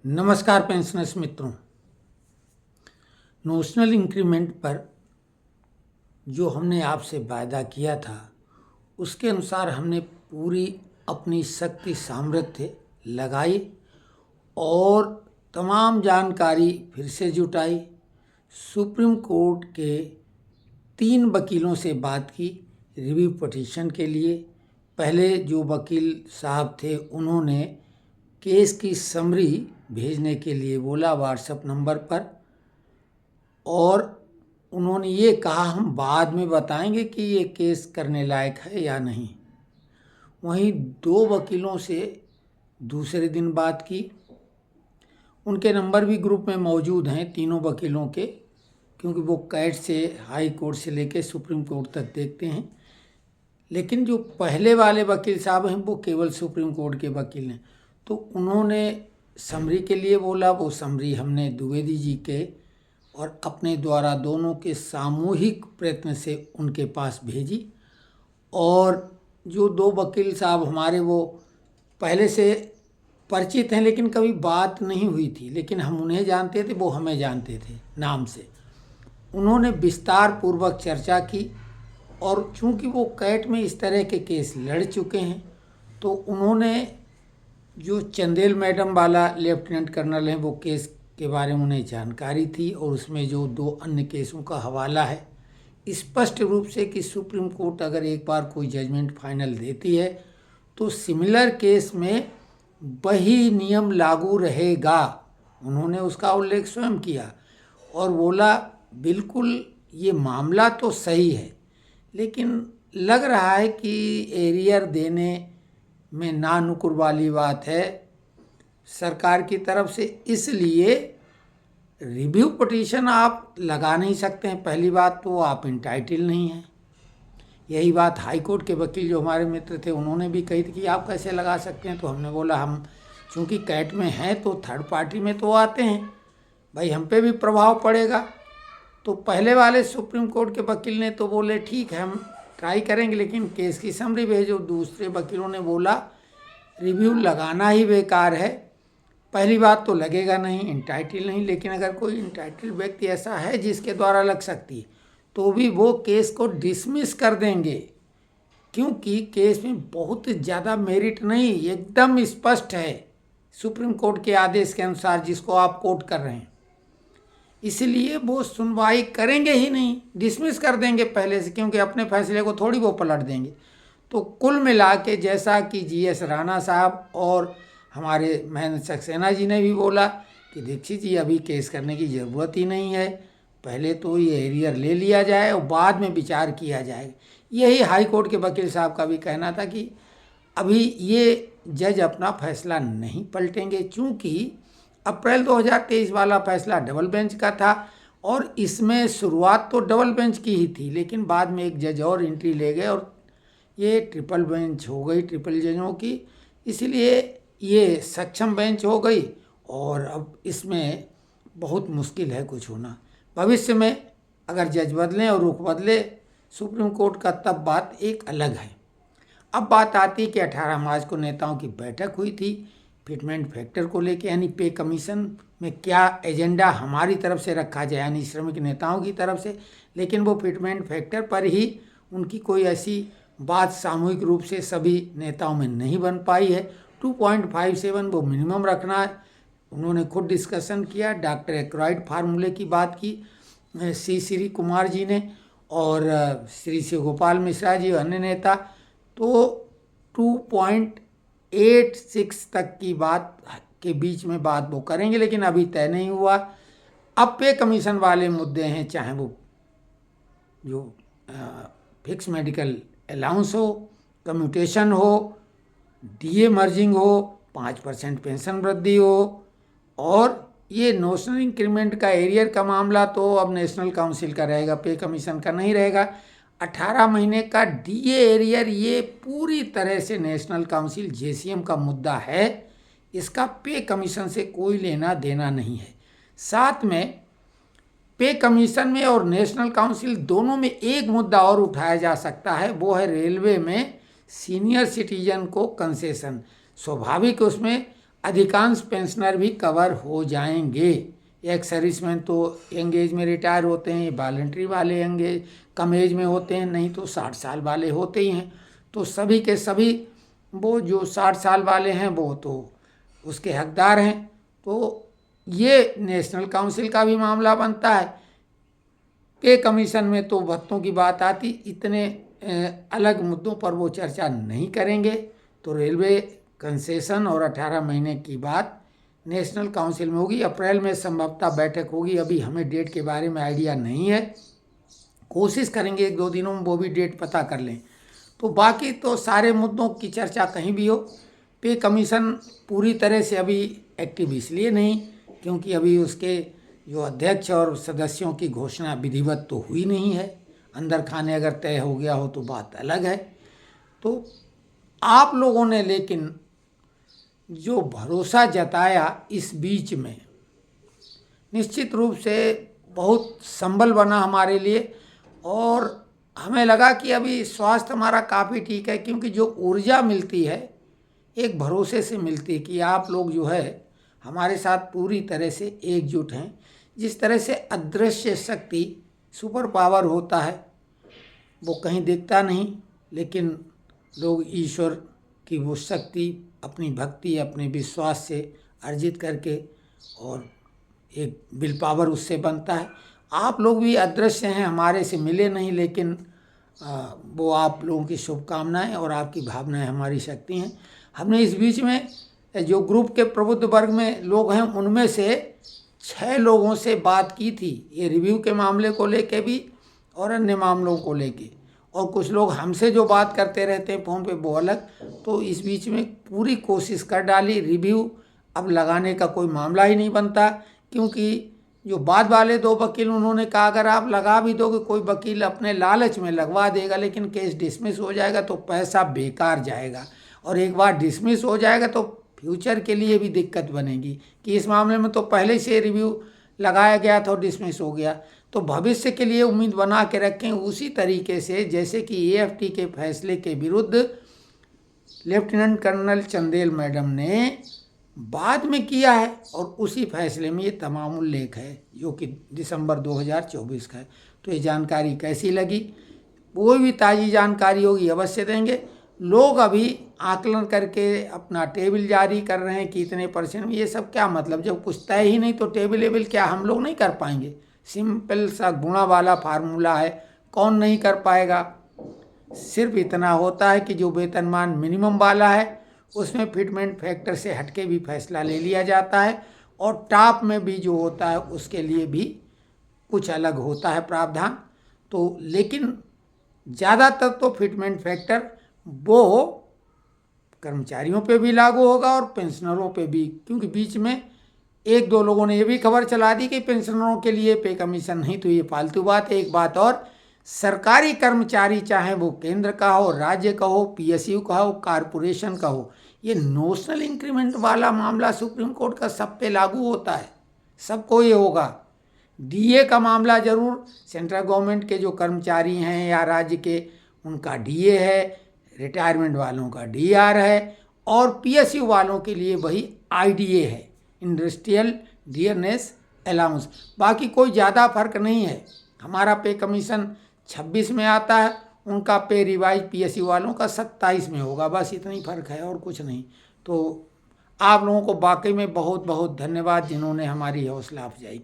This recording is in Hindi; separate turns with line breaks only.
नमस्कार पेंशनर्स मित्रों। नोशनल इंक्रीमेंट पर जो हमने आपसे वायदा किया था उसके अनुसार हमने पूरी अपनी शक्ति सामर्थ्य लगाई और तमाम जानकारी फिर से जुटाई। सुप्रीम कोर्ट के 3 वकीलों से बात की रिव्यू पिटीशन के लिए। पहले जो वकील साहब थे उन्होंने केस की समरी भेजने के लिए बोला व्हाट्सएप नंबर पर, और उन्होंने ये कहा हम बाद में बताएंगे कि ये केस करने लायक है या नहीं। वहीं 2 वकीलों से दूसरे दिन बात की। उनके नंबर भी ग्रुप में मौजूद हैं तीनों वकीलों के, क्योंकि वो कैट से हाई कोर्ट से लेकर सुप्रीम कोर्ट तक देखते हैं। लेकिन जो पहले वाले वकील साहब हैं वो केवल सुप्रीम कोर्ट के वकील हैं, तो उन्होंने समरी के लिए बोला। वो समरी हमने द्विवेदी जी के और अपने द्वारा दोनों के सामूहिक प्रयत्न से उनके पास भेजी। और जो 2 वकील साहब हमारे वो पहले से परिचित हैं, लेकिन कभी बात नहीं हुई थी, लेकिन हम उन्हें जानते थे, वो हमें जानते थे नाम से। उन्होंने विस्तार पूर्वक चर्चा की, और चूंकि वो कैट में इस तरह के केस लड़ चुके हैं तो उन्होंने जो चंदेल मैडम वाला लेफ्टिनेंट कर्नल हैं वो केस के बारे में उन्हें जानकारी थी, और उसमें जो 2 अन्य केसों का हवाला है स्पष्ट रूप से कि सुप्रीम कोर्ट अगर एक बार कोई जजमेंट फाइनल देती है तो सिमिलर केस में वही नियम लागू रहेगा। उन्होंने उसका उल्लेख स्वयं किया और बोला बिल्कुल ये मामला तो सही है, लेकिन लग रहा है कि एरियर देने में नानुकुर वाली बात है सरकार की तरफ से, इसलिए रिव्यू पिटीशन आप लगा नहीं सकते हैं। पहली बात तो आप इंटाइटल नहीं हैं। यही बात हाई कोर्ट के वकील जो हमारे मित्र थे उन्होंने भी कही थी कि आप कैसे लगा सकते हैं। तो हमने बोला हम चूँकि कैट में हैं तो थर्ड पार्टी में तो आते हैं, भाई हम पे भी प्रभाव पड़ेगा। तो पहले वाले सुप्रीम कोर्ट के वकील ने तो बोले ठीक है हम ट्राई करेंगे, लेकिन केस की समरी भेजो। दूसरे वकीलों ने बोला रिव्यू लगाना ही बेकार है। पहली बात तो लगेगा नहीं, इंटाइटल नहीं, लेकिन अगर कोई इंटाइटल व्यक्ति ऐसा है जिसके द्वारा लग सकती है तो भी वो केस को डिसमिस कर देंगे, क्योंकि केस में बहुत ज़्यादा मेरिट नहीं, एकदम स्पष्ट है सुप्रीम कोर्ट के आदेश के अनुसार जिसको आप कोट कर रहे हैं। इसलिए वो सुनवाई करेंगे ही नहीं, डिसमिस कर देंगे पहले से, क्योंकि अपने फैसले को थोड़ी वो पलट देंगे। तो कुल मिला के जैसा कि GS राणा साहब और हमारे महेंद्र सक्सेना जी ने भी बोला कि दीक्षित जी अभी केस करने की ज़रूरत ही नहीं है, पहले तो ये एरियर ले लिया जाए और बाद में विचार किया जाएगा। यही हाई कोर्ट के वकील साहब का भी कहना था कि अभी ये जज अपना फैसला नहीं पलटेंगे, चूँकि अप्रैल 2023 वाला फैसला डबल बेंच का था और इसमें शुरुआत तो डबल बेंच की ही थी, लेकिन बाद में एक जज और एंट्री ले गए और ये ट्रिपल बेंच हो गई, ट्रिपल जजों की। इसलिए ये सक्षम बेंच हो गई और अब इसमें बहुत मुश्किल है कुछ होना। भविष्य में अगर जज बदलें और रुख बदले सुप्रीम कोर्ट का तब बात एक अलग है। अब बात आती कि 18 मार्च को नेताओं की बैठक हुई थी फिटमेंट फैक्टर को लेके, यानी पे कमीशन में क्या एजेंडा हमारी तरफ से रखा जाए, यानी श्रमिक नेताओं की तरफ से। लेकिन वो फिटमेंट फैक्टर पर ही उनकी कोई ऐसी बात सामूहिक रूप से सभी नेताओं में नहीं बन पाई है। 2.57 वो मिनिमम रखना है, उन्होंने खुद डिस्कशन किया। डॉक्टर एक्राइड फार्मूले की बात की श्री कुमार जी ने और श्री शिव गोपाल मिश्रा जी अन्य नेता, तो 2.86 तक की बात के बीच में बात वो करेंगे, लेकिन अभी तय नहीं हुआ। अब पे कमीशन वाले मुद्दे हैं, चाहे वो जो फिक्स मेडिकल अलाउंस हो, कम्यूटेशन हो, DA मर्जिंग हो, 5% पेंशन वृद्धि हो, और ये नोशनल इंक्रीमेंट का एरियर का मामला तो अब नेशनल काउंसिल का रहेगा, पे कमीशन का नहीं रहेगा। 18 महीने का DA एरियर ये पूरी तरह से नेशनल काउंसिल JCM का मुद्दा है, इसका पे कमीशन से कोई लेना देना नहीं है। साथ में पे कमीशन में और नेशनल काउंसिल दोनों में एक मुद्दा और उठाया जा सकता है, वो है रेलवे में सीनियर सिटीजन को कंसेशन। स्वाभाविक उसमें अधिकांश पेंशनर भी कवर हो जाएंगे। एक सर्विसमैन तो यंग एज में रिटायर होते हैं, वॉलंटरी वाले यंग एज कम एज में होते हैं, नहीं तो 60 साल वाले होते ही हैं। तो सभी के सभी वो जो 60 साल वाले हैं वो तो उसके हकदार हैं। तो ये नेशनल काउंसिल का भी मामला बनता है। पे कमीशन में तो भत्तों की बात आती, इतने अलग मुद्दों पर वो चर्चा नहीं करेंगे। तो रेलवे कंसेशन और 18 महीने की बात नेशनल काउंसिल में होगी। अप्रैल में संभवतः बैठक होगी, अभी हमें डेट के बारे में आइडिया नहीं है, कोशिश करेंगे 1-2 दिनों में वो भी डेट पता कर लें। तो बाकी तो सारे मुद्दों की चर्चा कहीं भी हो, पे कमीशन पूरी तरह से अभी एक्टिव इसलिए नहीं क्योंकि अभी उसके जो अध्यक्ष और सदस्यों की घोषणा विधिवत तो हुई नहीं है। अंदर खाने अगर तय हो गया हो तो बात अलग है। तो आप लोगों ने लेकिन जो भरोसा जताया इस बीच में, निश्चित रूप से बहुत संबल बना हमारे लिए। और हमें लगा कि अभी स्वास्थ्य हमारा काफ़ी ठीक है, क्योंकि जो ऊर्जा मिलती है एक भरोसे से मिलती है कि आप लोग जो है हमारे साथ पूरी तरह से एकजुट हैं। जिस तरह से अदृश्य शक्ति सुपर पावर होता है वो कहीं दिखता नहीं, लेकिन लोग ईश्वर की वो शक्ति अपनी भक्ति अपने विश्वास से अर्जित करके, और एक विल पावर उससे बनता है। आप लोग भी अदृश्य हैं, हमारे से मिले नहीं, लेकिन वो आप लोगों की शुभकामनाएं और आपकी भावनाएं हमारी शक्ति हैं। हमने इस बीच में जो ग्रुप के प्रबुद्ध वर्ग में लोग हैं उनमें से 6 लोगों से बात की थी, ये रिव्यू के मामले को लेके भी और अन्य मामलों को लेके। और कुछ लोग हमसे जो बात करते रहते हैं फ़ोन पे वो अलग। तो इस बीच में पूरी कोशिश कर डाली, रिव्यू अब लगाने का कोई मामला ही नहीं बनता, क्योंकि जो बाद वाले 2 वकील उन्होंने कहा अगर आप लगा भी दोगे कोई वकील अपने लालच में लगवा देगा, लेकिन केस डिसमिस हो जाएगा तो पैसा बेकार जाएगा, और एक बार डिसमिस हो जाएगा तो फ्यूचर के लिए भी दिक्कत बनेगी कि इस मामले में तो पहले से रिव्यू लगाया गया था और डिसमिस हो गया। तो भविष्य के लिए उम्मीद बना के रखें उसी तरीके से जैसे कि एएफटी के फैसले के विरुद्ध लेफ्टिनेंट कर्नल चंदेल मैडम ने बाद में किया है, और उसी फैसले में ये तमाम उल्लेख है जो कि दिसंबर 2024 का है। तो ये जानकारी कैसी लगी, कोई भी ताज़ी जानकारी होगी अवश्य देंगे। लोग अभी आकलन करके अपना टेबल जारी कर रहे हैं कि इतने %, ये सब क्या मतलब, जब कुछ तय ही नहीं तो टेबल क्या हम लोग नहीं कर पाएंगे। सिंपल सा गुणा वाला फार्मूला है, कौन नहीं कर पाएगा। सिर्फ इतना होता है कि जो वेतनमान मिनिमम वाला है उसमें फिटमेंट फैक्टर से हटके भी फैसला ले लिया जाता है, और टॉप में भी जो होता है उसके लिए भी कुछ अलग होता है प्रावधान। तो लेकिन ज़्यादातर तो फिटमेंट फैक्टर वो कर्मचारियों पे भी लागू होगा और पेंशनरों पे भी, क्योंकि बीच में 1-2 लोगों ने ये भी खबर चला दी कि पेंशनरों के लिए पे कमीशन नहीं, तो ये फालतू बात है। एक बात और, सरकारी कर्मचारी चाहे वो केंद्र का हो, राज्य का हो, पीएसयू का हो, कारपोरेशन का हो, ये नोशनल इंक्रीमेंट वाला मामला सुप्रीम कोर्ट का सब पे लागू होता है, सबको ये होगा। डीए का मामला जरूर सेंट्रल गवर्नमेंट के जो कर्मचारी हैं या राज्य के उनका डीए है, रिटायरमेंट वालों का डीआर है, और पीएसयू वालों के लिए वही आईडीए है, इंडस्ट्रियल डियरनेस अलाउंस। बाकी कोई ज़्यादा फर्क नहीं है। हमारा पे कमीशन 26 में आता है, उनका पे रिवाइज पीएसयू वालों का 27 में होगा, बस इतना ही फर्क है और कुछ नहीं। तो आप लोगों को वाकई में बहुत बहुत धन्यवाद जिन्होंने हमारी हौसला अफजाई की।